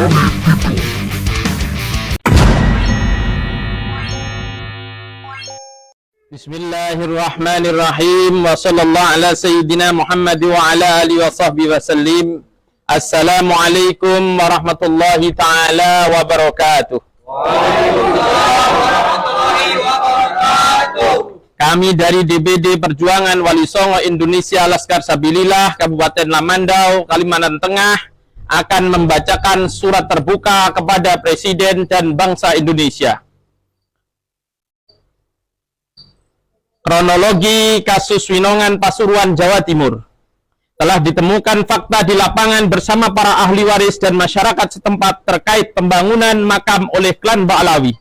Bismillahirrahmanirrahim. Wa sallallahu ala sayyidina Muhammad wa ala alihi wa sahbihi wa sallim. Assalamualaikum warahmatullahi ta'ala wabarakatuh. Waalaikumsalam warahmatullahi wabarakatuh. Kami dari DBD Perjuangan Wali Songo Indonesia Laskar Sabilillah Kabupaten Lamandau, Kalimantan Tengah akan membacakan surat terbuka kepada Presiden dan bangsa Indonesia. Kronologi kasus Winongan Pasuruan, Jawa Timur. Telah ditemukan fakta di lapangan bersama para ahli waris dan masyarakat setempat terkait pembangunan makam oleh klan Ba'alawi,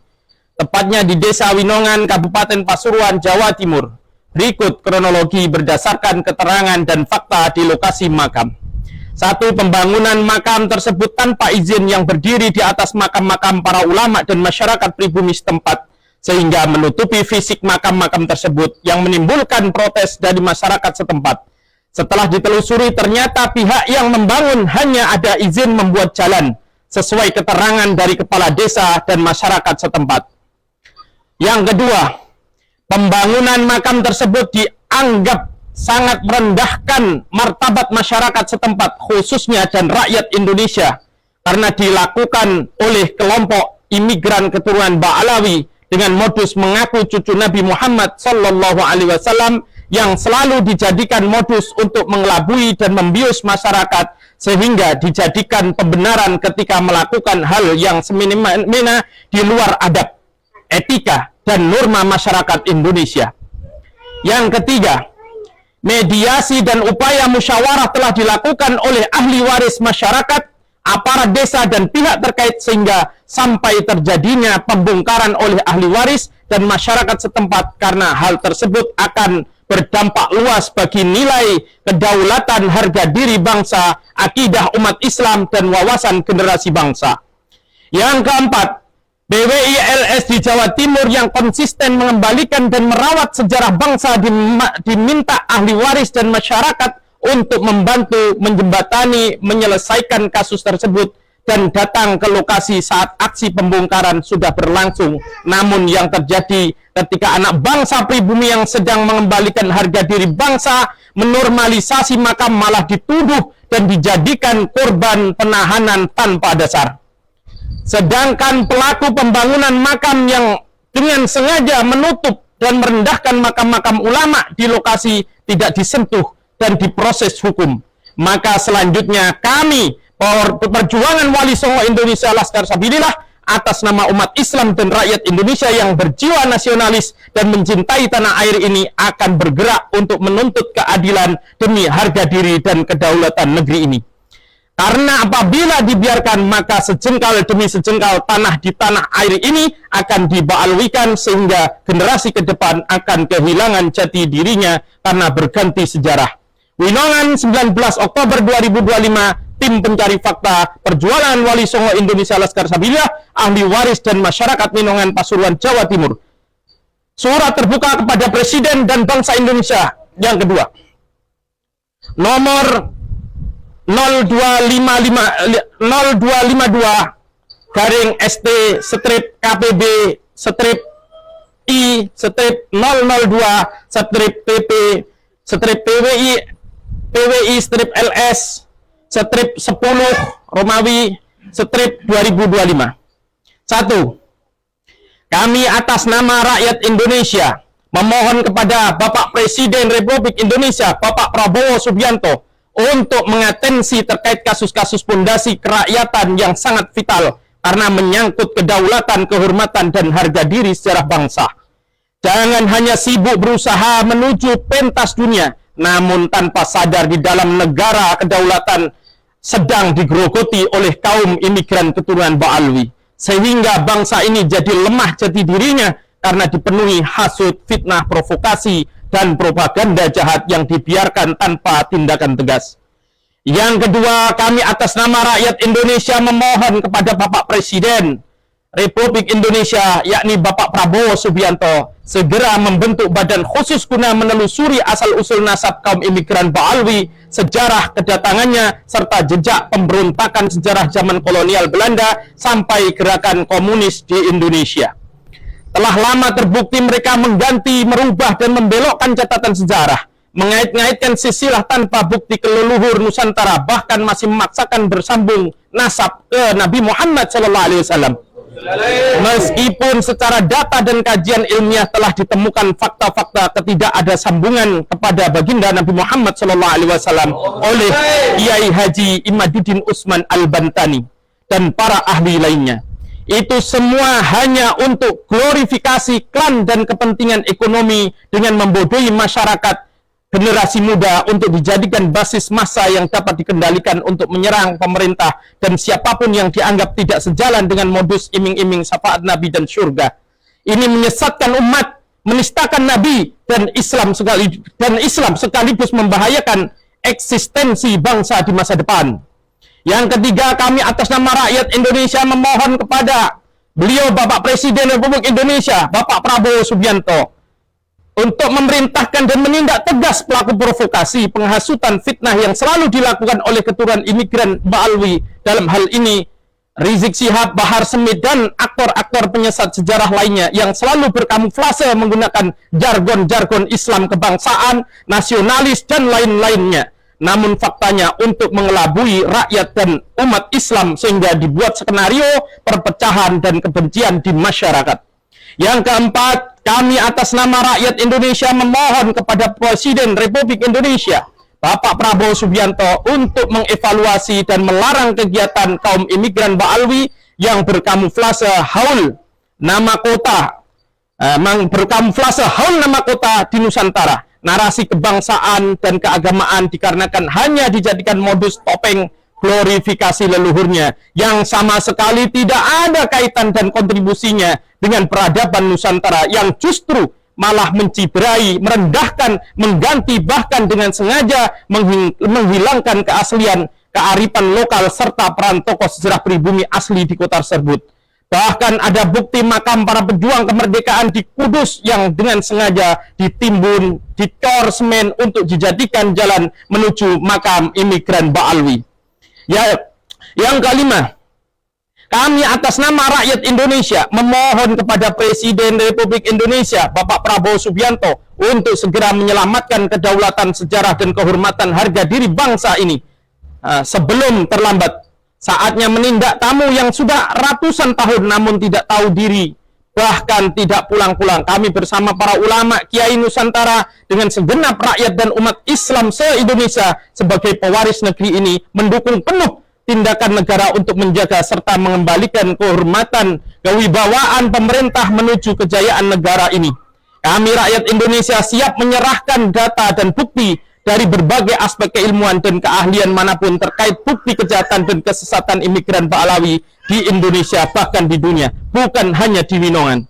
tepatnya di Desa Winongan, Kabupaten Pasuruan, Jawa Timur. Berikut kronologi berdasarkan keterangan dan fakta di lokasi makam. 1. Pembangunan makam tersebut tanpa izin yang berdiri di atas makam-makam para ulama dan masyarakat pribumi setempat, sehingga menutupi fisik makam-makam tersebut yang menimbulkan protes dari masyarakat setempat. Setelah ditelusuri, ternyata pihak yang membangun hanya ada izin membuat jalan sesuai keterangan dari kepala desa dan masyarakat setempat. Yang kedua, pembangunan makam tersebut dianggap sangat merendahkan martabat masyarakat setempat, khususnya dan rakyat Indonesia, karena dilakukan oleh kelompok imigran keturunan Ba'alawi dengan modus mengaku cucu Nabi Muhammad Sallallahu Alaihi Wasallam, yang selalu dijadikan modus untuk mengelabui dan membius masyarakat, sehingga dijadikan pembenaran ketika melakukan hal yang semena-mena di luar adab, etika, dan norma masyarakat Indonesia. Yang ketiga, mediasi dan upaya musyawarah telah dilakukan oleh ahli waris masyarakat, aparat desa dan pihak terkait, sehingga sampai terjadinya pembongkaran oleh ahli waris dan masyarakat setempat, karena hal tersebut akan berdampak luas bagi nilai kedaulatan, harga diri bangsa, akidah umat Islam, dan wawasan generasi bangsa. Yang keempat, PWI LS di Jawa Timur yang konsisten mengembalikan dan merawat sejarah bangsa diminta ahli waris dan masyarakat untuk membantu menjembatani menyelesaikan kasus tersebut dan datang ke lokasi saat aksi pembongkaran sudah berlangsung. Namun yang terjadi ketika anak bangsa pribumi yang sedang mengembalikan harga diri bangsa, menormalisasi makam, malah dituduh dan dijadikan korban penahanan tanpa dasar. Sedangkan pelaku pembangunan makam yang dengan sengaja menutup dan merendahkan makam-makam ulama di lokasi tidak disentuh dan diproses hukum. Maka selanjutnya kami, Perjuangan Wali Songo Indonesia Laskar Sabilillah, atas nama umat Islam dan rakyat Indonesia yang berjiwa nasionalis dan mencintai tanah air ini, akan bergerak untuk menuntut keadilan demi harga diri dan kedaulatan negeri ini. Karena apabila dibiarkan, maka sejengkal demi sejengkal tanah di tanah air ini akan diba'alwikan, sehingga generasi ke depan akan kehilangan jati dirinya karena berganti sejarah. Winongan, 19 Oktober 2025, Tim Pencari Fakta Perjuangan Wali Songo Indonesia Laskar Sabilillah, ahli waris dan masyarakat Winongan Pasuruan, Jawa Timur. Surat terbuka kepada Presiden dan bangsa Indonesia. Yang kedua, nomor 0252/SD/KPB/I/LS/PW/10 1. Kami atas nama rakyat Indonesia memohon kepada Bapak Presiden Republik Indonesia, Bapak Prabowo Subianto, untuk mengatensi terkait kasus-kasus pondasi kerakyatan yang sangat vital karena menyangkut kedaulatan, kehormatan, dan harga diri sejarah bangsa. Jangan hanya sibuk berusaha menuju pentas dunia, namun tanpa sadar di dalam negara kedaulatan sedang digerogoti oleh kaum imigran keturunan Ba'alawi, sehingga bangsa ini jadi lemah jati dirinya karena dipenuhi hasut, fitnah, provokasi, dan propaganda jahat yang dibiarkan tanpa tindakan tegas. Yang kedua, kami atas nama rakyat Indonesia memohon kepada Bapak Presiden Republik Indonesia, yakni Bapak Prabowo Subianto, segera membentuk badan khusus guna menelusuri asal-usul nasab kaum imigran Ba'alawi sejarah kedatangannya serta jejak pemberontakan sejarah zaman kolonial Belanda sampai gerakan komunis di Indonesia. Telah lama terbukti mereka mengganti, merubah, dan membelokkan catatan sejarah, mengait-ngaitkan silsilah tanpa bukti ke leluhur Nusantara, bahkan masih memaksakan bersambung nasab ke Nabi Muhammad SAW. Meskipun secara data dan kajian ilmiah telah ditemukan fakta-fakta ketidak ada sambungan kepada baginda Nabi Muhammad SAW oleh Kiai Haji Imaduddin Usman Al-Bantani dan para ahli lainnya, itu semua hanya untuk glorifikasi klan dan kepentingan ekonomi dengan membodohi masyarakat generasi muda untuk dijadikan basis massa yang dapat dikendalikan untuk menyerang pemerintah dan siapapun yang dianggap tidak sejalan dengan modus iming-iming syafaat Nabi dan surga. Ini menyesatkan umat, menistakan Nabi dan Islam sekaligus membahayakan eksistensi bangsa di masa depan. Yang ketiga, kami atas nama rakyat Indonesia memohon kepada beliau Bapak Presiden Republik Indonesia, Bapak Prabowo Subianto, untuk memerintahkan dan menindak tegas pelaku provokasi, penghasutan, fitnah yang selalu dilakukan oleh keturunan imigran Ba'alwi, dalam hal ini Rizik Syihab, Bahar Smith, dan aktor-aktor penyesat sejarah lainnya yang selalu berkamuflase menggunakan jargon-jargon Islam kebangsaan, nasionalis, dan lain-lainnya. Namun faktanya untuk mengelabui rakyat dan umat Islam sehingga dibuat skenario perpecahan dan kebencian di masyarakat. Yang keempat, kami atas nama rakyat Indonesia memohon kepada Presiden Republik Indonesia, Bapak Prabowo Subianto, untuk mengevaluasi dan melarang kegiatan kaum imigran Ba'alwi yang berkamuflase haul nama kota, di Nusantara. Narasi kebangsaan dan keagamaan dikarenakan hanya dijadikan modus topeng glorifikasi leluhurnya yang sama sekali tidak ada kaitan dan kontribusinya dengan peradaban Nusantara, yang justru malah menciderai, merendahkan, mengganti, bahkan dengan sengaja menghilangkan keaslian, kearifan lokal serta peran tokoh sejarah pribumi asli di kota tersebut. Bahkan ada bukti makam para pejuang kemerdekaan di Kudus yang dengan sengaja ditimbun, dicor semen untuk dijadikan jalan menuju makam imigran Ba'alwi. Yang kelima, kami atas nama rakyat Indonesia memohon kepada Presiden Republik Indonesia, Bapak Prabowo Subianto, untuk segera menyelamatkan kedaulatan sejarah dan kehormatan harga diri bangsa ini sebelum terlambat. Saatnya menindak tamu yang sudah ratusan tahun namun tidak tahu diri, bahkan tidak pulang-pulang. Kami bersama para ulama, kiai Nusantara, dengan segenap rakyat dan umat Islam se-Indonesia sebagai pewaris negeri ini mendukung penuh tindakan negara untuk menjaga serta mengembalikan kehormatan, kewibawaan pemerintah menuju kejayaan negara ini. Kami rakyat Indonesia siap menyerahkan data dan bukti dari berbagai aspek keilmuan dan keahlian manapun terkait bukti kejahatan dan kesesatan imigran Ba'alawi di Indonesia, bahkan di dunia, bukan hanya di Winongan.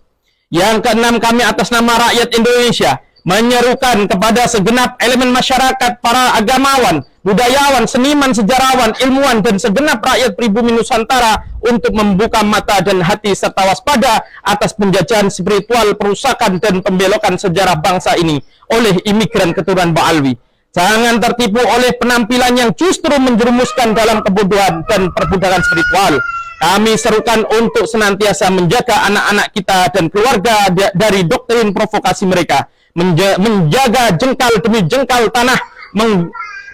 Yang keenam, kami atas nama rakyat Indonesia menyerukan kepada segenap elemen masyarakat, para agamawan, budayawan, seniman, sejarawan, ilmuwan, dan segenap rakyat pribumi Nusantara untuk membuka mata dan hati serta waspada atas penjajahan spiritual, perusakan, dan pembelokan sejarah bangsa ini oleh imigran keturunan Ba'alwi. Jangan tertipu oleh penampilan yang justru menjerumuskan dalam kebodohan dan perbudakan spiritual. Kami serukan untuk senantiasa menjaga anak-anak kita dan keluarga dari doktrin provokasi mereka, menjaga jengkal demi jengkal tanah,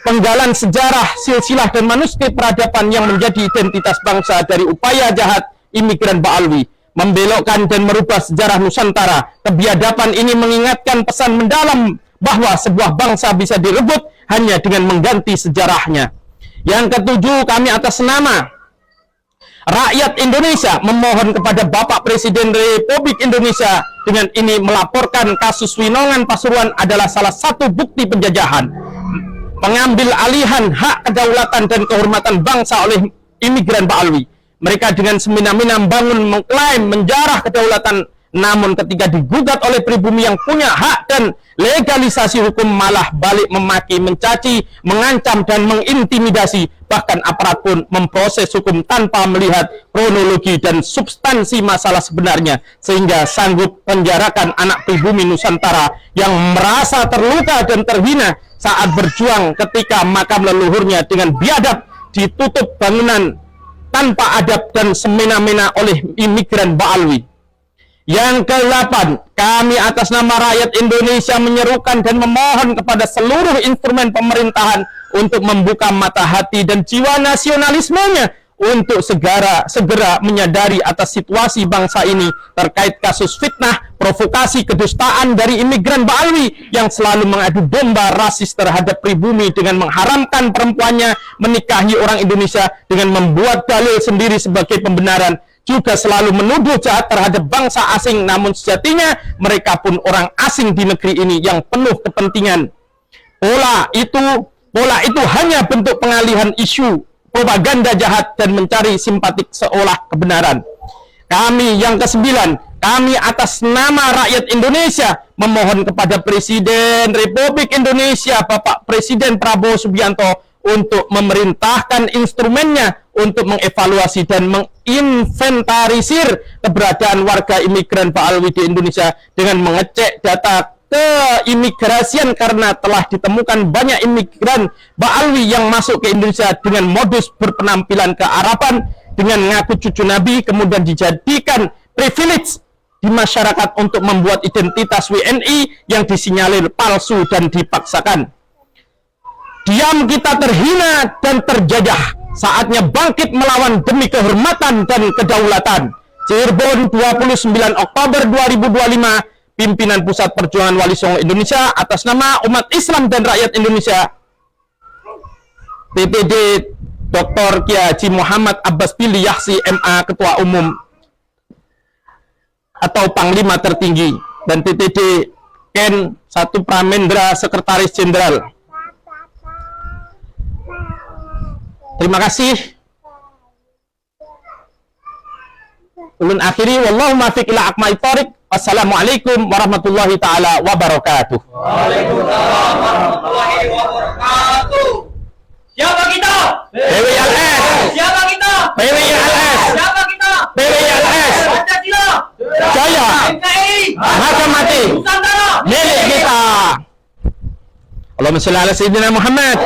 penggalan sejarah, silsilah, dan manuskrip peradaban yang menjadi identitas bangsa dari upaya jahat imigran Ba'alwi membelokkan dan merubah sejarah Nusantara. Kebiadaban ini mengingatkan pesan mendalam bahwa sebuah bangsa bisa direbut hanya dengan mengganti sejarahnya. Yang ketujuh, kami atas nama rakyat Indonesia memohon kepada Bapak Presiden Republik Indonesia dengan ini melaporkan kasus Winongan Pasuruan adalah salah satu bukti penjajahan, pengambil alihan hak kedaulatan dan kehormatan bangsa oleh imigran Ba'alwi. Mereka dengan semena-mena membangun, mengklaim, menjarah kedaulatan Namun ketika digugat oleh pribumi yang punya hak dan legalisasi hukum, malah balik memaki, mencaci, mengancam, dan mengintimidasi. Bahkan aparat pun memproses hukum tanpa melihat kronologi dan substansi masalah sebenarnya, sehingga sanggup penjarakan anak pribumi Nusantara yang merasa terluka dan terhina saat berjuang ketika makam leluhurnya dengan biadab ditutup bangunan tanpa adab dan semena-mena oleh imigran Ba'alwi. Yang ke-8, kami atas nama rakyat Indonesia menyerukan dan memohon kepada seluruh instrumen pemerintahan untuk membuka mata hati dan jiwa nasionalismenya untuk segera menyadari atas situasi bangsa ini terkait kasus fitnah, provokasi, kedustaan dari imigran Ba'alwi yang selalu mengadu domba rasis terhadap pribumi dengan mengharamkan perempuannya menikahi orang Indonesia dengan membuat dalil sendiri sebagai pembenaran, juga selalu menuduh jahat terhadap bangsa asing, namun sejatinya mereka pun orang asing di negeri ini yang penuh kepentingan. Pola itu hanya bentuk pengalihan isu, propaganda jahat, dan mencari simpatik seolah kebenaran. Kami yang ke-9, kami atas nama rakyat Indonesia memohon kepada Presiden Republik Indonesia Bapak Presiden Prabowo Subianto untuk memerintahkan instrumennya untuk mengevaluasi dan menginventarisir keberadaan warga imigran Ba'alwi di Indonesia dengan mengecek data keimigrasian, karena telah ditemukan banyak imigran Ba'alwi yang masuk ke Indonesia dengan modus berpenampilan kearaban dengan ngaku cucu Nabi, kemudian dijadikan privilege di masyarakat untuk membuat identitas WNI yang disinyalir palsu dan dipaksakan. Diam kita terhina dan terjajah. Saatnya bangkit melawan demi kehormatan dan kedaulatan. Cirebon, 29 Oktober 2025. Pimpinan Pusat Perjuangan Wali Songo Indonesia atas nama umat Islam dan rakyat Indonesia. TPD Dr. Kiai Haji Muhammad Abbas Pilih Yaksi MA, Ketua Umum atau Panglima Tertinggi, dan TTD Ken 1 Pramendra, Sekretaris Jenderal. Terima kasih. Ulun akhiri, wallahu muwaffiq ila aqma'it thoriq. Wassalamualaikum warahmatullahi taala wabarakatuh. Waalaikumsalam warahmatullahi wabarakatuh. Siapa kita? PWLS. Siapa kita? PWLS. Siapa kita? PWLS. Pancasila. Jaya. NKRI. Harga mati. Nusantara. Milik kita. Allahumma shalli ala sayyidina Muhammad.